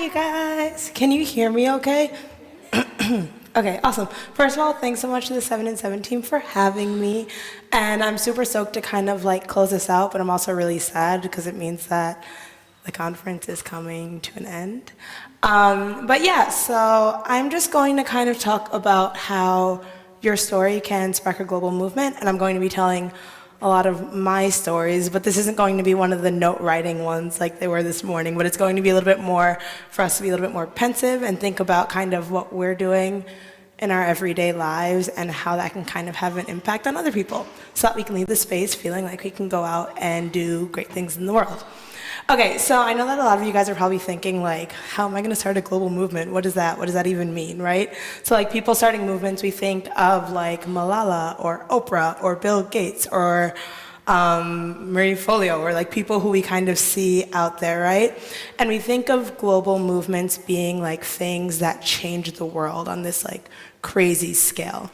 guys. Can you hear me okay? Okay, awesome. First of all, thanks so much to the 7 and 7 team for having me. And I'm super stoked to kind of like close this out, but I'm also really sad because it means that the conference is coming to an end. But yeah, so I'm just going to kind of talk about how your story can spark a global movement, and I'm going to be telling a lot of my stories, but this isn't going to be one of the note writing ones like they were this morning, but it's going to be a little bit more, for us to be a little bit more pensive and think about kind of what we're doing in our everyday lives and how that can kind of have an impact on other people so that we can leave the space feeling like we can go out and do great things in the world. Okay, so I know that a lot of you guys are probably thinking like, how am I gonna start a global movement? What is that? What does that even mean, right? So like people starting movements, we think of like Malala or Oprah or Bill Gates or Marie Folio, or like people who we kind of see out there, right? And we think of global movements being like things that change the world on this like crazy scale.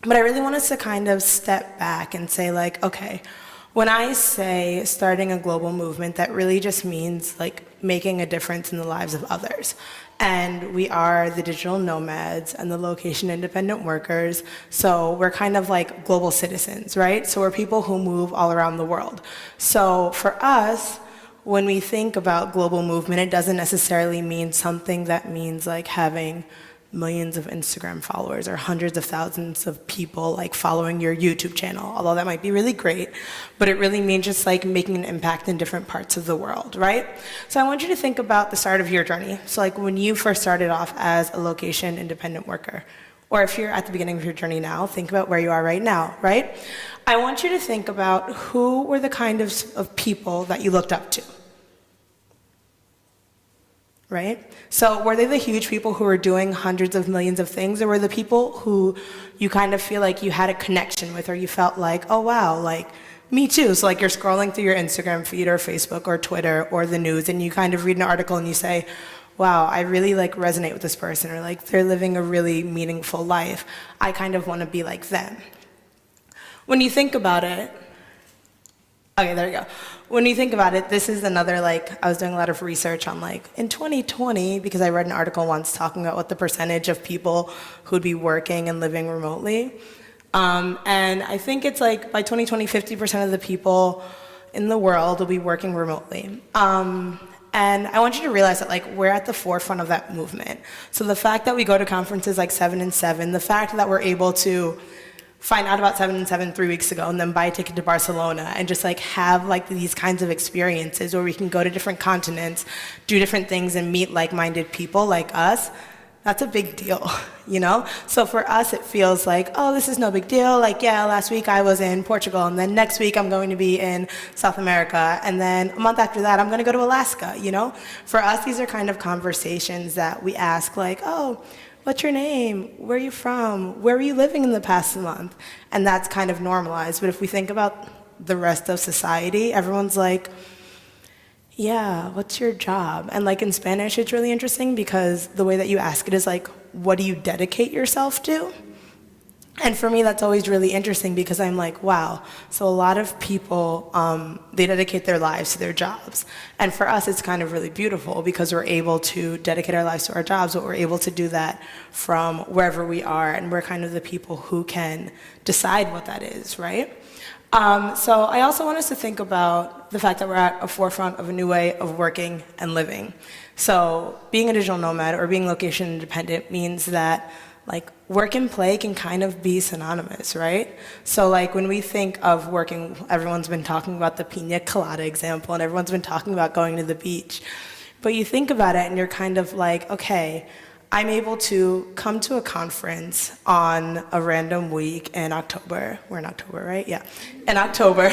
But I really want us to kind of step back and say like, okay, when I say starting a global movement, that really just means like making a difference in the lives of others. And we are the digital nomads and the location independent workers. So we're kind of like global citizens, right? So we're people who move all around the world. So for us, when we think about global movement, it doesn't necessarily mean something that means like having millions of Instagram followers or hundreds of thousands of people like following your YouTube channel, although that might be really great, but it really means just like making an impact in different parts of the world, right? So I want you to think about the start of your journey. So like when you first started off as a location independent worker, or if you're at the beginning of your journey now, think about where you are right now, right? I want you to think about who were the kind of people that you looked up to. Right? So were they the huge people who were doing hundreds of millions of things, or were the people who you kind of feel like you had a connection with, or you felt like, oh wow, like me too? So like you're scrolling through your Instagram feed or Facebook or Twitter or the news, and you kind of read an article and you say, wow, I really like resonate with this person, or like they're living a really meaningful life. I kind of want to be like them. When you think about it, okay, there we go. When you think about it, this is another, like, I was doing a lot of research on, like, in 2020, because I read an article once talking about what the percentage of people who'd be working and living remotely. And I think it's like, by 2020, 50% of the people in the world will be working remotely. And I want you to realize that, like, we're at the forefront of that movement. So the fact that we go to conferences like 7 and 7, the fact that we're able to find out about 7 and 7 3 weeks ago and then buy a ticket to Barcelona and just like have like these kinds of experiences where we can go to different continents, do different things and meet like-minded people like us, that's a big deal, you know? So for us, it feels like, oh, this is no big deal. Like, yeah, last week I was in Portugal, and then next week I'm going to be in South America, and then a month after that I'm going to go to Alaska, you know? For us, these are kind of conversations that we ask like, oh, what's your name? Where are you from? Where were you living in the past month? And that's kind of normalized. But if we think about the rest of society, everyone's like, yeah, what's your job? And like in Spanish, it's really interesting because the way that you ask it is like, what do you dedicate yourself to? And for me, that's always really interesting because I'm like, wow, so a lot of people, they dedicate their lives to their jobs. And for us, it's kind of really beautiful because we're able to dedicate our lives to our jobs, but we're able to do that from wherever we are, and we're kind of the people who can decide what that is, right? So I also want us to think about the fact that we're at a forefront of a new way of working and living. So being a digital nomad or being location independent means that like work and play can kind of be synonymous, right? So like when we think of working, everyone's been talking about the pina colada example, and everyone's been talking about going to the beach. But you think about it and you're kind of like, okay, I'm able to come to a conference on a random week in October. We're in October, right? Yeah, in October.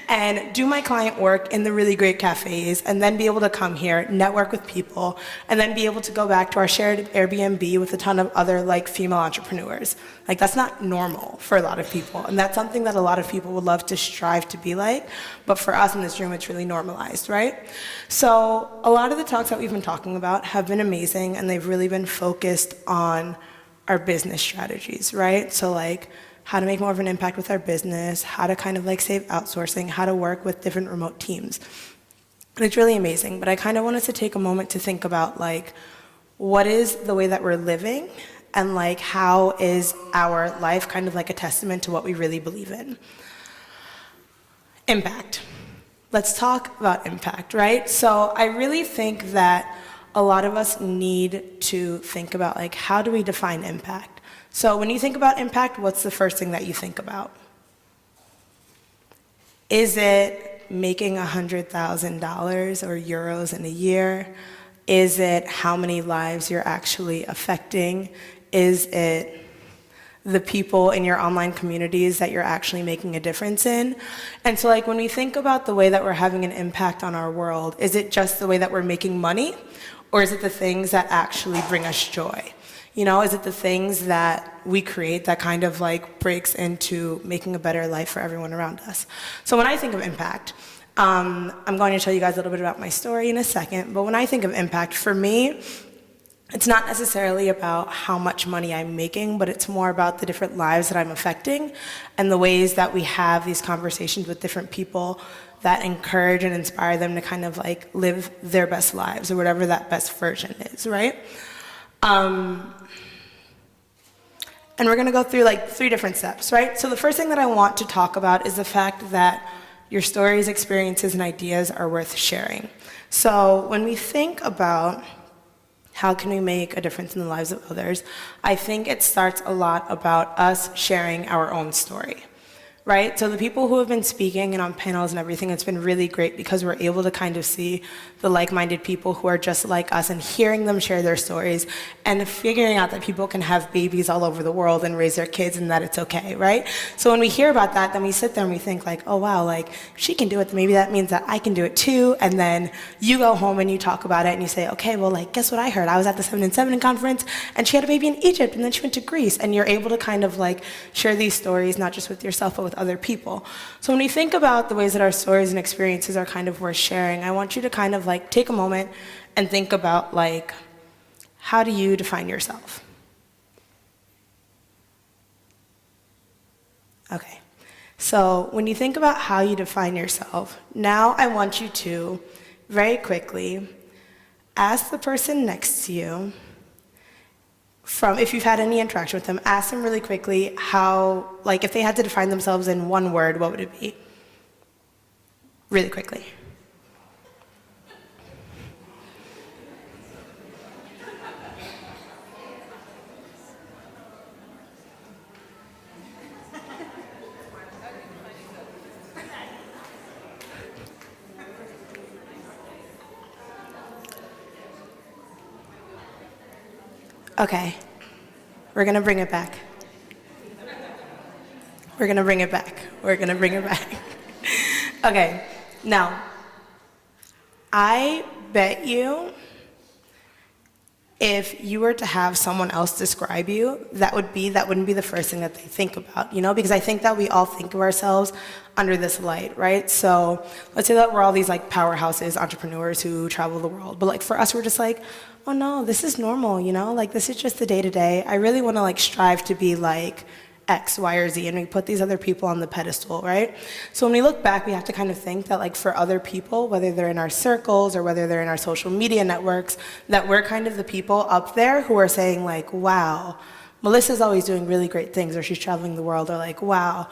And do my client work in the really great cafes, and then be able to come here, network with people, and then be able to go back to our shared Airbnb with a ton of other like female entrepreneurs. Like that's not normal for a lot of people. And that's something that a lot of people would love to strive to be like. But for us in this room, it's really normalized, right? So a lot of the talks that we've been talking about have been amazing, and they've really been focused on our business strategies, right? So like how to make more of an impact with our business, how to kind of like save outsourcing, how to work with different remote teams. And it's really amazing, but I kind of want us to take a moment to think about like, what is the way that we're living, and like how is our life kind of like a testament to what we really believe in. Impact. Let's talk about impact, right? So I really think that a lot of us need to think about like, how do we define impact? So when you think about impact, what's the first thing that you think about? Is it making $100,000 or euros in a year? Is it how many lives you're actually affecting? Is it the people in your online communities that you're actually making a difference in? And so like when we think about the way that we're having an impact on our world, is it just the way that we're making money? Or is it the things that actually bring us joy? You know, is it the things that we create that kind of like breaks into making a better life for everyone around us? So when I think of impact, I'm going to tell you guys a little bit about my story in a second, but when I think of impact, for me, it's not necessarily about how much money I'm making, but it's more about the different lives that I'm affecting and the ways that we have these conversations with different people that encourage and inspire them to kind of like live their best lives or whatever that best version is, right? And we're gonna go through like 3 different steps, right? So the first thing that I want to talk about is the fact that your stories, experiences, and ideas are worth sharing. So when we think about how can we make a difference in the lives of others, I think it starts a lot about us sharing our own story. Right? So the people who have been speaking and on panels and everything, it's been really great because we're able to kind of see the like-minded people who are just like us and hearing them share their stories and figuring out that people can have babies all over the world and raise their kids and that it's okay, right? So when we hear about that, then we sit there and we think like, oh wow, like she can do it, maybe that means that I can do it too. And then you go home and you talk about it and you say, okay, well like guess what I heard? I was at the 7 and 7 conference and she had a baby in Egypt and then she went to Greece, and you're able to kind of like share these stories not just with yourself but with other people. So when we think about the ways that our stories and experiences are kind of worth sharing, I want you to kind of like take a moment and think about like, how do you define yourself? Okay, so when you think about how you define yourself, now I want you to very quickly ask the person next to you, if you've had any interaction with them, ask them really quickly how, like if they had to define themselves in one word, what would it be? Really quickly. Okay, we're gonna bring it back. We're gonna bring it back. We're gonna bring it back. Okay, now, I bet you if you were to have someone else describe you, that wouldn't be the first thing that they think about, you know? Because I think that we all think of ourselves under this light, right? So let's say that we're all these like powerhouses, entrepreneurs who travel the world, but like for us, we're just like, oh no, this is normal, you know? Like this is just the day-to-day. I really wanna like strive to be like X, Y, or Z, and we put these other people on the pedestal, right? So when we look back, we have to kind of think that like for other people, whether they're in our circles or whether they're in our social media networks, that we're kind of the people up there who are saying like, wow, Melissa's always doing really great things, or she's traveling the world, or like, wow,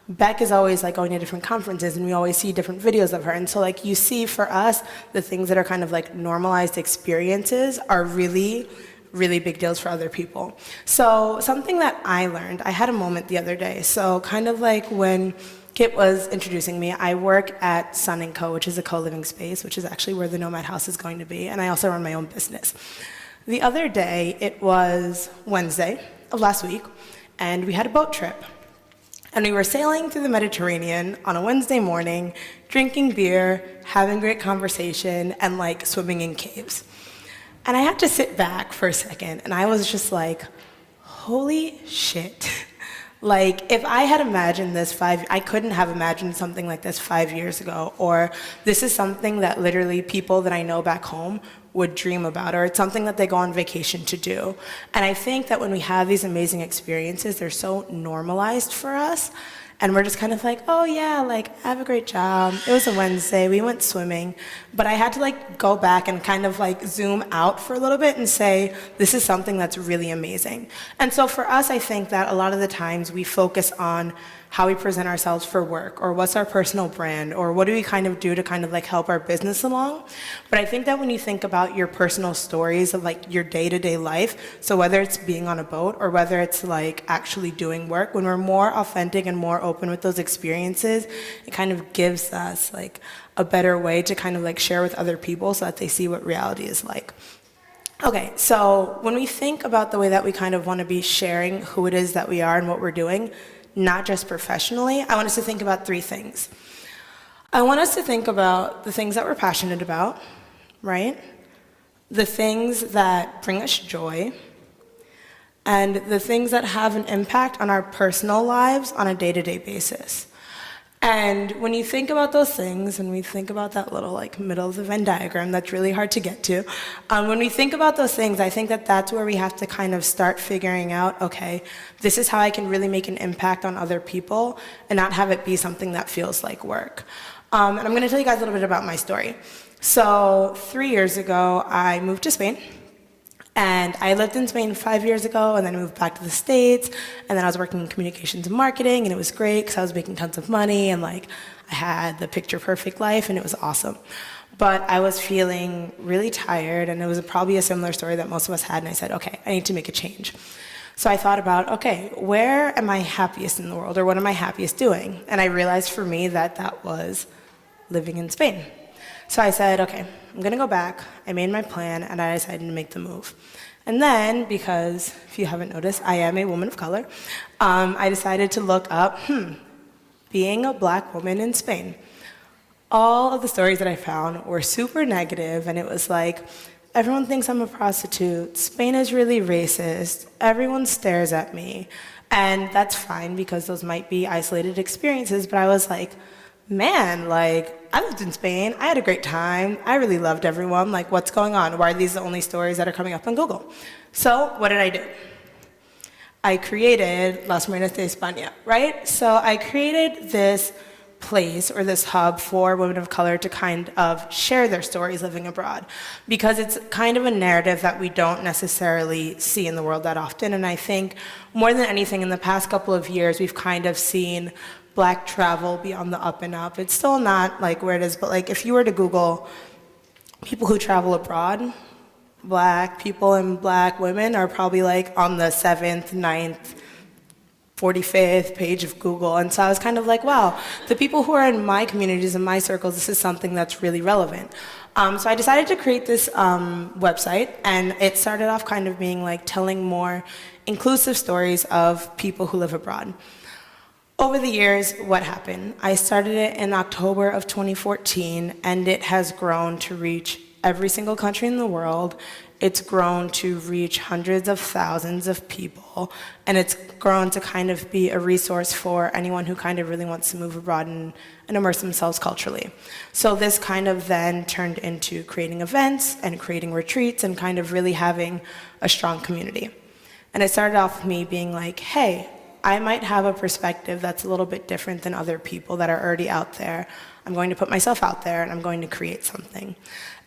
Beck is always like going to different conferences and we always see different videos of her. And so like you see for us, the things that are kind of like normalized experiences are really big deals for other people. So something that I learned, I had a moment the other day. So kind of like when Kit was introducing me, I work at Sun & Co, which is a co-living space, which is actually where the Nomad House is going to be. And I also run my own business. The other day, it was Wednesday of last week, and we had a boat trip. And we were sailing through the Mediterranean on a Wednesday morning, drinking beer, having great conversation, and like swimming in caves. And I had to sit back for a second, and I was just like, holy shit. Like, if I had imagined this I couldn't have imagined something like this 5 years ago, or this is something that literally people that I know back home would dream about, or it's something that they go on vacation to do. And I think that when we have these amazing experiences, they're so normalized for us, And we're just kind of like, oh yeah, like, I have a great job. It was a Wednesday, we went swimming. But I had to like go back and kind of like zoom out for a little bit and say, this is something that's really amazing. And so for us, I think that a lot of the times we focus on how we present ourselves for work, or what's our personal brand, or what do we kind of do to kind of like help our business along. But I think that when you think about your personal stories of like your day-to-day life, so whether it's being on a boat or whether it's like actually doing work, when we're more authentic and more open with those experiences, it kind of gives us like a better way to kind of like share with other people so that they see what reality is like. Okay, so when we think about the way that we kind of want to be sharing who it is that we are and what we're doing, not just professionally, I want us to think about three things. I want us to think about the things that we're passionate about, right? The things that bring us joy, and the things that have an impact on our personal lives on a day-to-day basis. And when you think about those things, and we think about that little like middle of the Venn diagram that's really hard to get to, when we think about those things, I think that that's where we have to kind of start figuring out, okay, this is how I can really make an impact on other people and not have it be something that feels like work. And I'm gonna tell you guys a little bit about my story. So 3 years ago, I moved to Spain. And I lived in Spain 5 years ago, and then I moved back to the States, and then I was working in communications and marketing, and it was great because I was making tons of money, and like I had the picture perfect life, and it was awesome. But I was feeling really tired, and it was probably a similar story that most of us had, and I said, okay, I need to make a change. So I thought about, okay, where am I happiest in the world, or what am I happiest doing? And I realized for me that that was living in Spain. So I said, okay, I'm gonna go back. I made my plan, and I decided to make the move. And then, because if you haven't noticed, I am a woman of color, I decided to look up, being a black woman in Spain. All of the stories that I found were super negative, and it was like, everyone thinks I'm a prostitute, Spain is really racist, everyone stares at me. And that's fine, because those might be isolated experiences, but I was like, man, like, I lived in Spain, I had a great time, I really loved everyone, like, what's going on? Why are these the only stories that are coming up on Google? So, what did I do? I created Las Marinas de España, right? So I created this place or this hub for women of color to kind of share their stories living abroad, because it's kind of a narrative that we don't necessarily see in the world that often. And I think more than anything in the past couple of years, we've kind of seen black travel be on the up and up. It's still not like where it is, but like if you were to Google people who travel abroad, black people and black women are probably like on the 7th, 9th, 45th page of Google. And so I was kind of like, wow, the people who are in my communities and my circles, this is something that's really relevant. So I decided to create this website, and it started off kind of being like telling more inclusive stories of people who live abroad. Over the years, what happened? I started it in October of 2014, and it has grown to reach every single country in the world. It's grown to reach hundreds of thousands of people, and it's grown to kind of be a resource for anyone who kind of really wants to move abroad and immerse themselves culturally. So this kind of then turned into creating events and creating retreats and kind of really having a strong community. And it started off with me being like, hey, I might have a perspective that's a little bit different than other people that are already out there. I'm going to put myself out there, and I'm going to create something.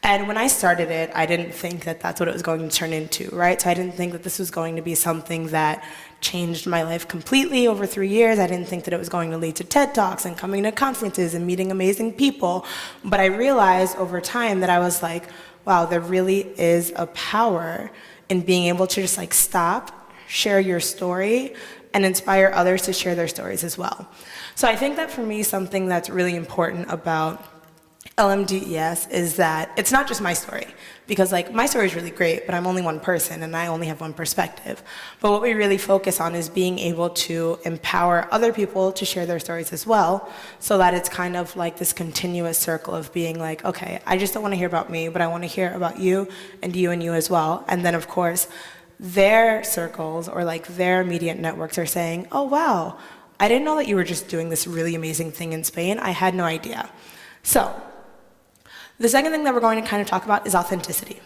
And when I started it, I didn't think that that's what it was going to turn into, right? So I didn't think that this was going to be something that changed my life completely over 3 years. I didn't think that it was going to lead to TED Talks and coming to conferences and meeting amazing people. But I realized over time that I was like, wow, there really is a power in being able to just like stop, share your story, and inspire others to share their stories as well. So I think that for me, something that's really important about LMDES is that it's not just my story, because like my story is really great, but I'm only one person and I only have one perspective. But what we really focus on is being able to empower other people to share their stories as well, so that it's kind of like this continuous circle of being like, okay, I just don't want to hear about me, but I want to hear about you and you as well. And then of course, their circles or like their immediate networks are saying, oh wow, I didn't know that you were just doing this really amazing thing in Spain. I had no idea. So the second thing that we're going to kind of talk about is authenticity.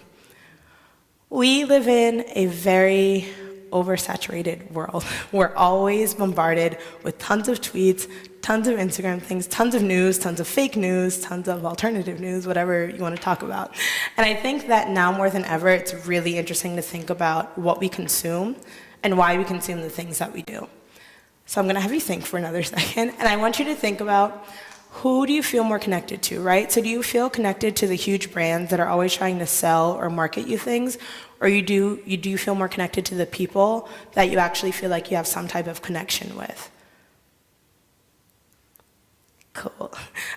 We live in a very oversaturated world. We're always bombarded with tons of tweets, tons of Instagram things, tons of news, tons of fake news, tons of alternative news, whatever you want to talk about. And I think that now more than ever, it's really interesting to think about what we consume and why we consume the things that we do. So I'm going to have you think for another second, and I want you to think about, who do you feel more connected to, right? So do you feel connected to the huge brands that are always trying to sell or market you things? Or do you feel more connected to the people that you actually feel like you have some type of connection with? Cool.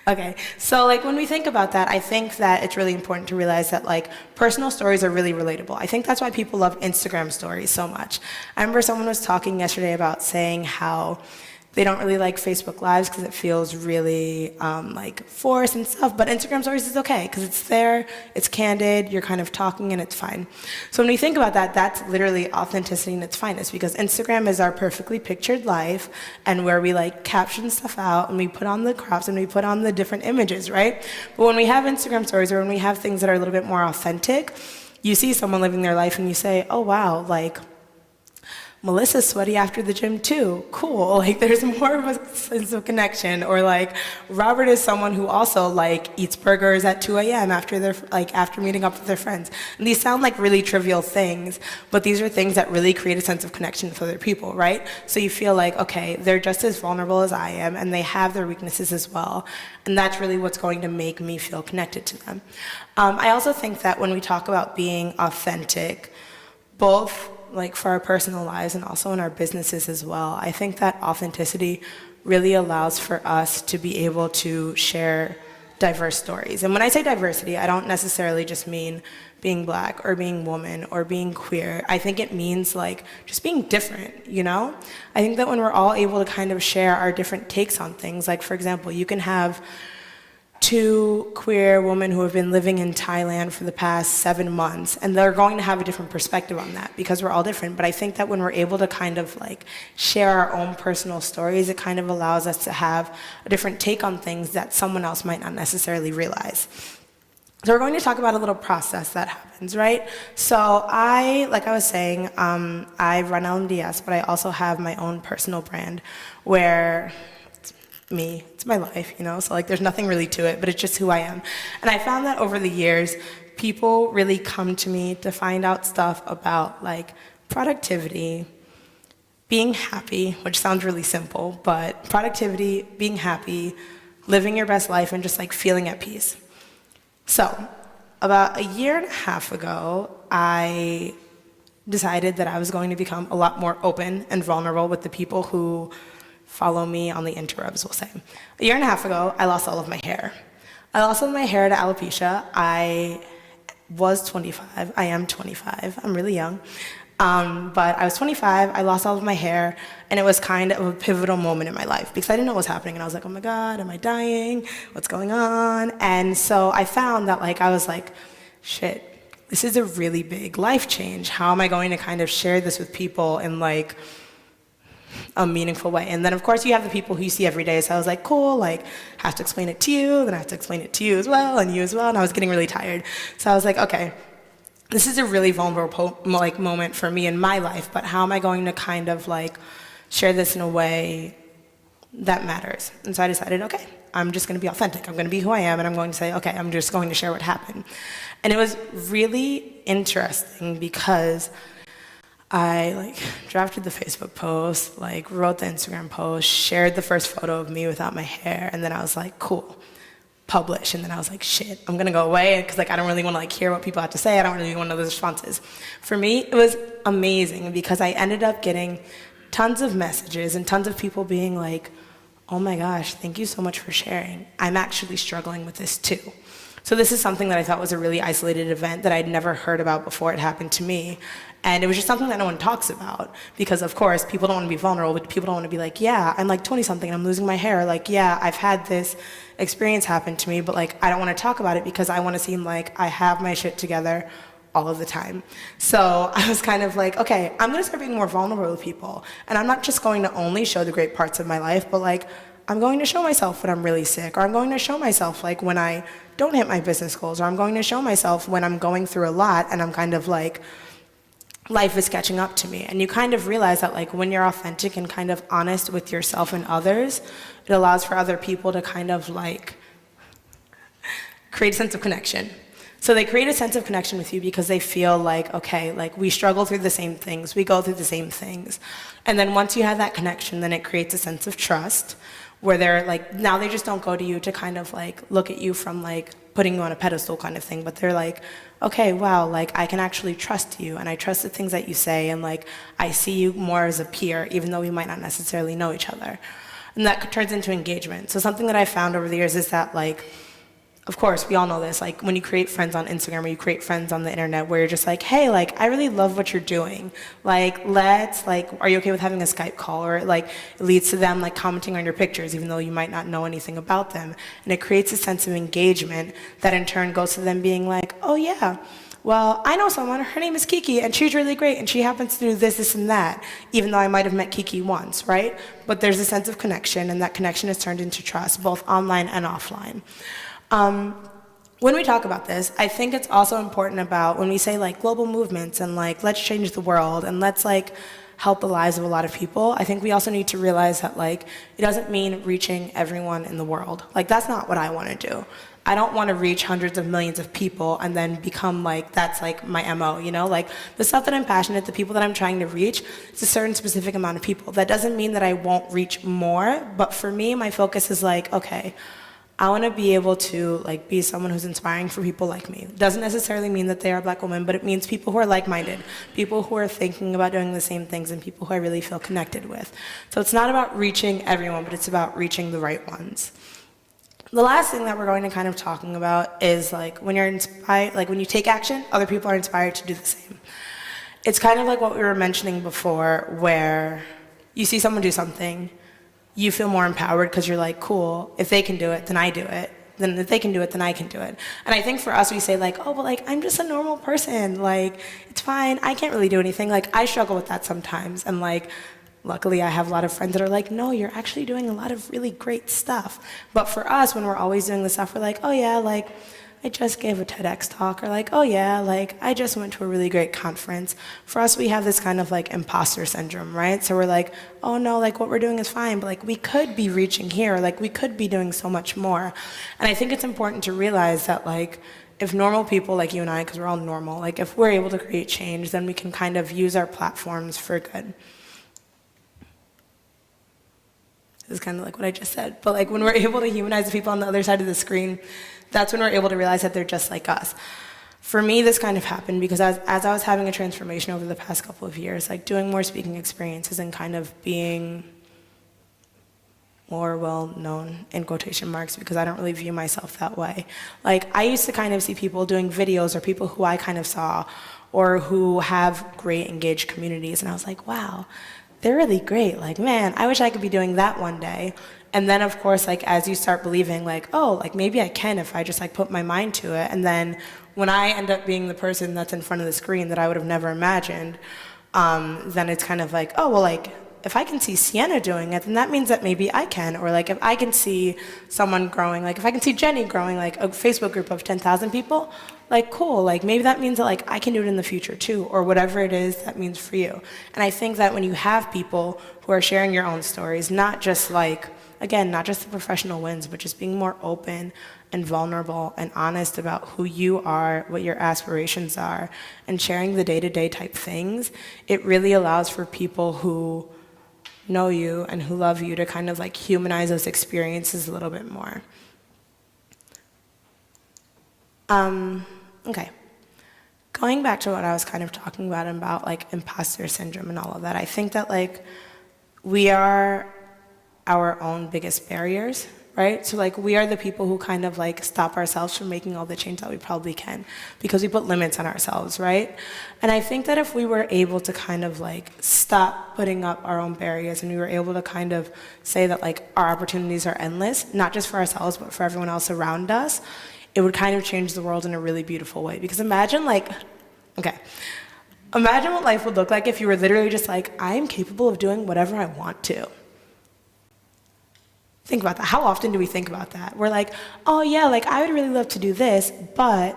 Okay, so like when we think about that, I think that it's really important to realize that like personal stories are really relatable. I think that's why people love Instagram stories so much. I remember someone was talking yesterday about saying how they don't really like Facebook Lives because it feels really like forced and stuff, but Instagram Stories is okay because it's there, it's candid, you're kind of talking and it's fine. So when you think about that, that's literally authenticity in its finest, because Instagram is our perfectly pictured life and where we like caption stuff out and we put on the crops and we put on the different images, right? But when we have Instagram Stories or when we have things that are a little bit more authentic, you see someone living their life and you say, oh wow, like, Melissa's sweaty after the gym too. Cool. Like there's more of a sense of connection. Or like Robert is someone who also like eats burgers at 2 a.m. after meeting up with their friends. And these sound like really trivial things, but these are things that really create a sense of connection with other people, right? So you feel like, okay, they're just as vulnerable as I am and they have their weaknesses as well. And that's really what's going to make me feel connected to them. I also think that when we talk about being authentic, both like for our personal lives and also in our businesses as well, I think that authenticity really allows for us to be able to share diverse stories. And when I say diversity, I don't necessarily just mean being black or being woman or being queer. I think it means like just being different, you know? I think that when we're all able to kind of share our different takes on things, like for example, you can have two queer women who have been living in Thailand for the past 7 months, and they're going to have a different perspective on that because we're all different. But I think that when we're able to kind of like share our own personal stories, it kind of allows us to have a different take on things that someone else might not necessarily realize. So we're going to talk about a little process that happens, right? So like I was saying, I run LMDS, but I also have my own personal brand where me, it's my life, you know, so like there's nothing really to it, but it's just who I am. And I found that over the years, people really come to me to find out stuff about like productivity, being happy, which sounds really simple, but productivity, being happy, living your best life, and just like feeling at peace. So about 1.5 years ago, I decided that I was going to become a lot more open and vulnerable with the people who follow me on the interwebs, we'll say. 1.5 years ago, I lost all of my hair. I lost all of my hair to alopecia. I was 25. I am 25. I'm really young. But I was 25. I lost all of my hair, and it was kind of a pivotal moment in my life because I didn't know what was happening, and I was like, oh my God, am I dying? What's going on? And so I found that like I was like, shit, this is a really big life change. How am I going to kind of share this with people in like a meaningful way? And then of course you have the people who you see every day, so I was like, cool, like I have to explain it to you, then I have to explain it to you as well, and you as well, and I was getting really tired. So I was like, okay, this is a really vulnerable like moment for me in my life, but how am I going to kind of like share this in a way that matters? And so I decided, okay, I'm just going to be authentic. I'm going to be who I am, and I'm going to say, okay, I'm just going to share what happened. And it was really interesting because I like drafted the Facebook post, like wrote the Instagram post, shared the first photo of me without my hair, and then I was like, cool, publish. And then I was like, shit, I'm gonna go away because like I don't really want to like hear what people have to say. I don't really want to know the responses. For me, it was amazing because I ended up getting tons of messages and tons of people being like, oh my gosh, thank you so much for sharing. I'm actually struggling with this too. So this is something that I thought was a really isolated event that I'd never heard about before it happened to me. And it was just something that no one talks about because, of course, people don't want to be vulnerable, but people don't want to be like, yeah, I'm like 20-something, I'm losing my hair. Like, yeah, I've had this experience happen to me, but like, I don't want to talk about it because I want to seem like I have my shit together all of the time. So I was kind of like, okay, I'm going to start being more vulnerable with people. And I'm not just going to only show the great parts of my life, but like, I'm going to show myself when I'm really sick, or I'm going to show myself like when I don't hit my business goals, or I'm going to show myself when I'm going through a lot and I'm kind of like life is catching up to me. And you kind of realize that like when you're authentic and kind of honest with yourself and others, it allows for other people to kind of like create a sense of connection. So they create a sense of connection with you because they feel like, okay, like we struggle through the same things, we go through the same things. And then once you have that connection, then it creates a sense of trust where they're like, now they just don't go to you to kind of like look at you from like putting you on a pedestal kind of thing, but they're like, okay, wow, like I can actually trust you and I trust the things that you say and like I see you more as a peer, even though we might not necessarily know each other. And that turns into engagement. So something that I found over the years is that like, of course, we all know this, like when you create friends on Instagram or you create friends on the internet where you're just like, hey, like I really love what you're doing. Like are you okay with having a Skype call? Or like it leads to them like commenting on your pictures even though you might not know anything about them. And it creates a sense of engagement that in turn goes to them being like, oh yeah, well, I know someone, her name is Kiki and she's really great and she happens to do this, this and that, even though I might have met Kiki once, right? But there's a sense of connection and that connection is turned into trust, both online and offline. When we talk about this, I think it's also important about when we say like global movements and like let's change the world and let's like help the lives of a lot of people, I think we also need to realize that like it doesn't mean reaching everyone in the world. Like that's not what I want to do. I don't want to reach hundreds of millions of people and then become like, that's like my MO, you know? Like the stuff that I'm passionate, the people that I'm trying to reach, it's a certain specific amount of people. That doesn't mean that I won't reach more, but for me, my focus is like, okay, I want to be able to like be someone who's inspiring for people like me. It doesn't necessarily mean that they are Black women, but it means people who are like-minded, people who are thinking about doing the same things, and people who I really feel connected with. So it's not about reaching everyone, but it's about reaching the right ones. The last thing that we're going to kind of talking about is like when you're inspired, like when you take action, other people are inspired to do the same. It's kind of like what we were mentioning before, where you see someone do something, you feel more empowered because you're like, cool, if they can do it, then I do it. Then if they can do it, then I can do it. And I think for us, we say like, oh, but like, I'm just a normal person. Like, it's fine. I can't really do anything. Like, I struggle with that sometimes. And like, luckily, I have a lot of friends that are like, no, you're actually doing a lot of really great stuff. But for us, when we're always doing this stuff, we're like, oh yeah, like, I just gave a TEDx talk, or like, oh yeah, like I just went to a really great conference. For us, we have this kind of like imposter syndrome, right? So we're like, oh no, like what we're doing is fine, but like we could be reaching here, like we could be doing so much more. And I think it's important to realize that like, if normal people like you and I, because we're all normal, like if we're able to create change, then we can kind of use our platforms for good. This is kind of like what I just said, but like when we're able to humanize the people on the other side of the screen, that's when we're able to realize that they're just like us. For me, this kind of happened because as I was having a transformation over the past couple of years, like doing more speaking experiences and kind of being more well-known, in quotation marks, because I don't really view myself that way. Like, I used to kind of see people doing videos or people who I kind of saw or who have great engaged communities, and I was like, wow, they're really great. Like, man, I wish I could be doing that one day. And then, of course, like, as you start believing, like, oh, like, maybe I can if I just, like, put my mind to it. And then when I end up being the person that's in front of the screen that I would have never imagined, then it's kind of like, oh, well, like, if I can see Sienna doing it, then that means that maybe I can. Or, like, if I can see someone growing, like, if I can see Jenny growing, like, a Facebook group of 10,000 people, like, cool, like, maybe that means that, like, I can do it in the future, too, or whatever it is that means for you. And I think that when you have people who are sharing your own stories, not just, like, again, not just the professional wins, but just being more open and vulnerable and honest about who you are, what your aspirations are, and sharing the day-to-day type things, it really allows for people who know you and who love you to kind of like humanize those experiences a little bit more. Okay. Going back to what I was kind of talking about like imposter syndrome and all of that, I think that like we are our own biggest barriers, right? So like we are the people who kind of like stop ourselves from making all the change that we probably can because we put limits on ourselves, right? And I think that if we were able to kind of like stop putting up our own barriers and we were able to kind of say that like our opportunities are endless, not just for ourselves, but for everyone else around us, it would kind of change the world in a really beautiful way. Because imagine like, imagine what life would look like if you were literally just like, I am capable of doing whatever I want to. Think about that. How often do we think about that? We're like, oh yeah, like I would really love to do this, but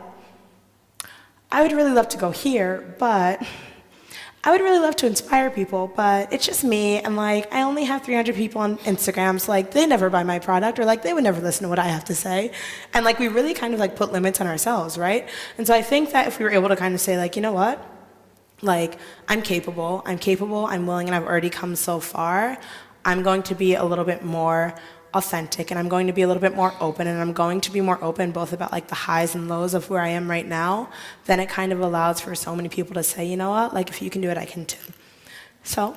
I would really love to go here, but I would really love to inspire people, but it's just me, and like I only have 300 people on Instagram, so like they never buy my product, or like they would never listen to what I have to say, and like we really kind of like put limits on ourselves, right? And so I think that if we were able to kind of say like, you know what, like I'm capable, I'm willing, and I've already come so far. I'm going to be a little bit more authentic, and I'm going to be a little bit more open, and I'm going to be more open both about like the highs and lows of where I am right now. Then it kind of allows for so many people to say, you know what, like if you can do it, I can too. So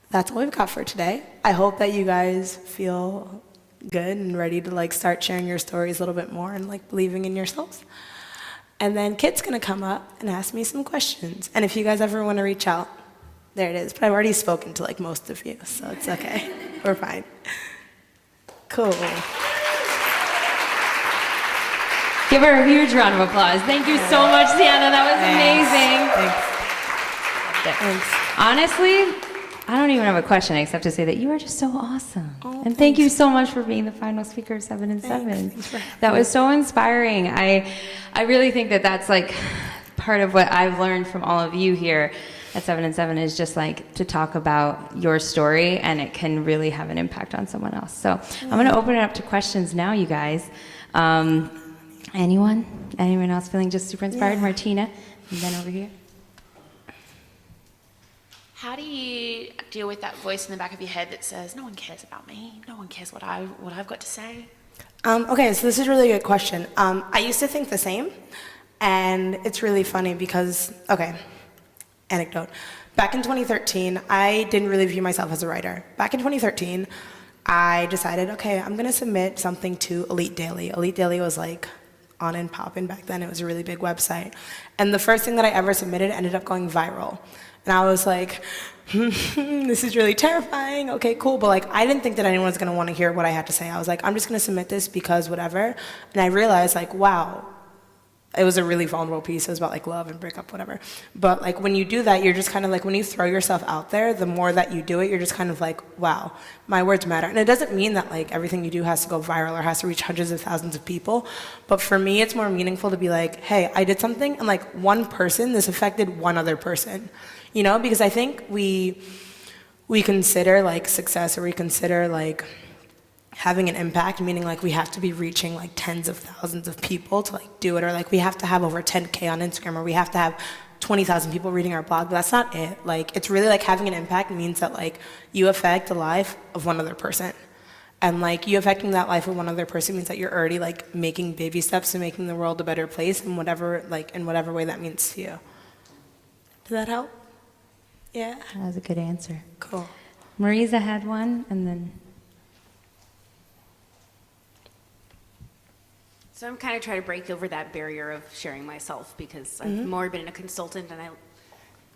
that's all we've got for today. I hope that you guys feel good and ready to like start sharing your stories a little bit more and like believing in yourselves. And then Kit's gonna come up and ask me some questions. And if you guys ever want to reach out, there it is. But I've already spoken to like most of you, so it's okay. We're fine. Cool. Give her a huge round of applause. Thank you so much, Sienna. That was amazing. Thanks. Honestly, I don't even have a question except to say that you are just so awesome. Oh, and thank you so much for being the final speaker of 7 and 7. That was so inspiring. I really think that that's like part of what I've learned from all of you here at 7 and 7 is just like to talk about your story, and it can really have an impact on someone else. So I'm going to open it up to questions now, you guys. Anyone else feeling just super inspired? Yeah. Martina, and then over here. How do you deal with that voice in the back of your head that says, no one cares about me, no one cares what I've got to say? Okay, so this is a really good question. I used to think the same, and it's really funny because, okay, anecdote. Back in 2013, I didn't really view myself as a writer. Back in 2013, I decided, okay, I'm gonna submit something to Elite Daily. Elite Daily was like on and popping back then. It was a really big website. And the first thing that I ever submitted ended up going viral. And I was like, this is really terrifying. Okay, cool. But like, I didn't think that anyone was gonna wanna hear what I had to say. I was like, I'm just gonna submit this because whatever. And I realized like, wow, it was a really vulnerable piece. It was about like love and breakup, whatever. But like when you do that, you're just kind of like, when you throw yourself out there, the more that you do it, you're just kind of like, wow, my words matter. And it doesn't mean that like everything you do has to go viral or has to reach hundreds of thousands of people. But for me, it's more meaningful to be like, hey, I did something, and like one person, this affected one other person, you know? Because I think we consider like success, or we consider like having an impact, meaning like we have to be reaching like tens of thousands of people to like do it, or like we have to have over 10K on Instagram, or we have to have 20,000 people reading our blog. But that's not it. Like it's really like having an impact means that like you affect the life of one other person, and like you affecting that life of one other person means that you're already like making baby steps to making the world a better place in whatever way that means to you. Does that help? Yeah. That was a good answer. Cool. Marisa had one, and then. So I'm kind of trying to break over that barrier of sharing myself, because I've more been a consultant, and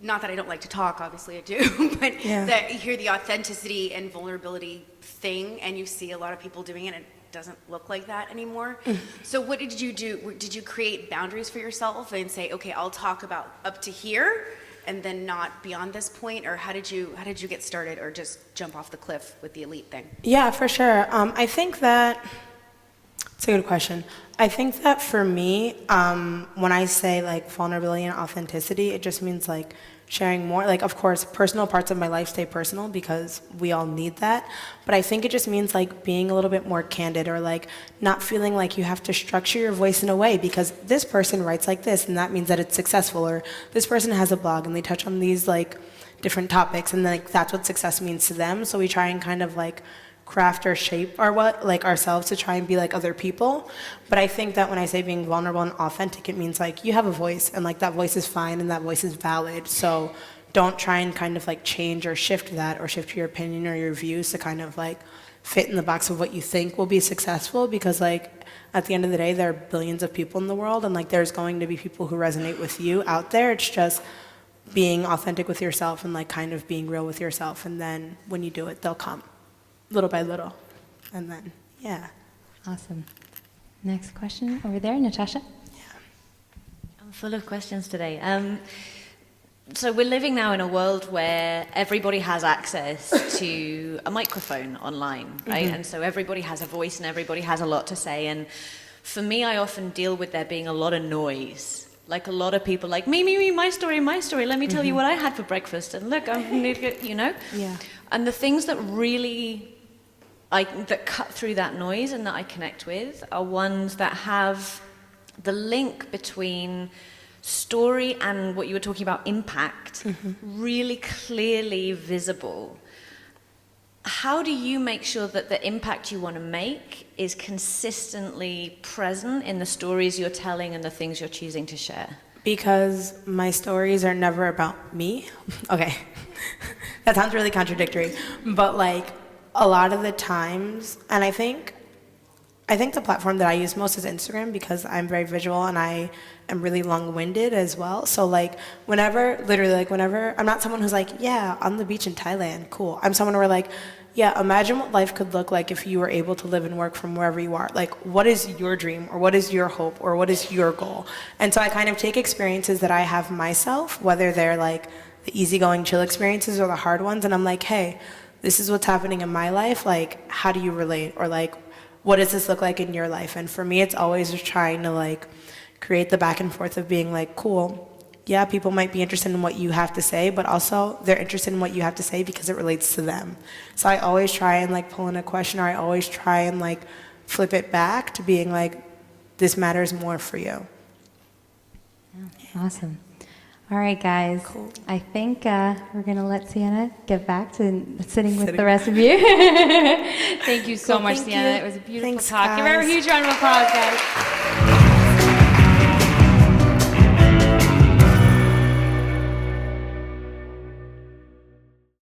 not that I don't like to talk, obviously I do, but that you hear the authenticity and vulnerability thing, and you see a lot of people doing it, and it doesn't look like that anymore. So what did you do? Did you create boundaries for yourself and say, okay, I'll talk about up to here, and then not beyond this point? Or how did you get started, or just jump off the cliff with the Elite thing? Yeah, for sure. I think that it's a good question. I think that for me, when I say like vulnerability and authenticity, it just means like sharing more. Like, of course, personal parts of my life stay personal because we all need that. But I think it just means like being a little bit more candid, or like not feeling like you have to structure your voice in a way because this person writes like this, and that means that it's successful. Or this person has a blog and they touch on these like different topics, and then like that's what success means to them. So we try and kind of like craft or shape ourselves to try and be like other people. But I think that when I say being vulnerable and authentic, it means like you have a voice, and like that voice is fine and that voice is valid. So don't try and kind of like change or shift that, or shift your opinion or your views to kind of like fit in the box of what you think will be successful, because like at the end of the day, there are billions of people in the world, and like there's going to be people who resonate with you out there. It's just being authentic with yourself and like kind of being real with yourself, and then when you do it, they'll come little by little, and then, yeah. Awesome. Next question over there, Natasha. Yeah. I'm full of questions today. So we're living now in a world where everybody has access to a microphone online, right? And so everybody has a voice and everybody has a lot to say. And for me, I often deal with there being a lot of noise Like a lot of people, like me, my story, let me tell you what I had for breakfast, and look, you know? Yeah. And the things that really, that cut through that noise and that I connect with are ones that have the link between story and what you were talking about, impact, really clearly visible. How do you make sure that the impact you want to make is consistently present in the stories you're telling and the things you're choosing to share? Because my stories are never about me. Okay, that sounds really contradictory, but like a lot of the times, and I think the platform that I use most is Instagram because I'm very visual and I am really long-winded as well. So like whenever, I'm not someone who's like, yeah, on the beach in Thailand, cool. I'm someone where like, yeah, imagine what life could look like if you were able to live and work from wherever you are. Like, what is your dream, or what is your hope, or what is your goal? And so I kind of take experiences that I have myself, whether they're like the easygoing, chill experiences or the hard ones, and I'm like, hey, this is what's happening in my life. Like, how do you relate? Or like, what does this look like in your life? And for me, it's always just trying to like create the back and forth of being like, cool, yeah, people might be interested in what you have to say, but also they're interested in what you have to say because it relates to them. So I always try and like pull in a question, or I always try and like flip it back to being like, this matters more for you. Awesome. All right, guys. Cool. I think we're going to let Sienna get back to sitting with the rest of you. Thank you so much, thank Sienna. you. It was a beautiful Thanks, talk. Give her a guys. huge round of applause, guys.